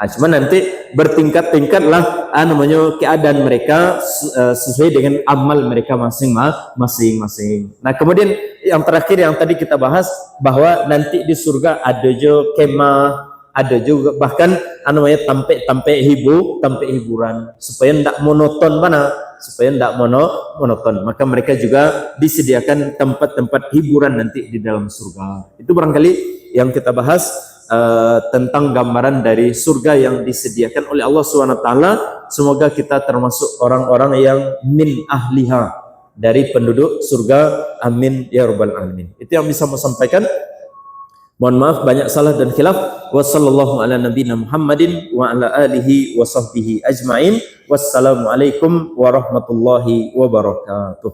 Cuma nanti bertingkat-tingkatlah namanya keadaan mereka sesuai dengan amal mereka masing-masing. Nah, kemudian yang terakhir yang tadi kita bahas bahwa nanti di surga ada juga kemah, ada juga bahkan namanya tampek hiburan supaya tidak monoton supaya tidak monoton. Maka mereka juga disediakan tempat-tempat hiburan nanti di dalam surga. Itu barangkali yang kita bahas tentang gambaran dari surga yang disediakan oleh Allah SWT. Semoga kita termasuk orang-orang yang min ahliha, dari penduduk surga. Amin ya rabbal alamin. Itu yang bisa saya sampaikan. Mohon maaf banyak salah dan khilaf. Wassallallahu ala nabiyina Muhammadin wa ala alihi wa sahbihi ajma'in. Wassalamualaikum warahmatullahi wabarakatuh.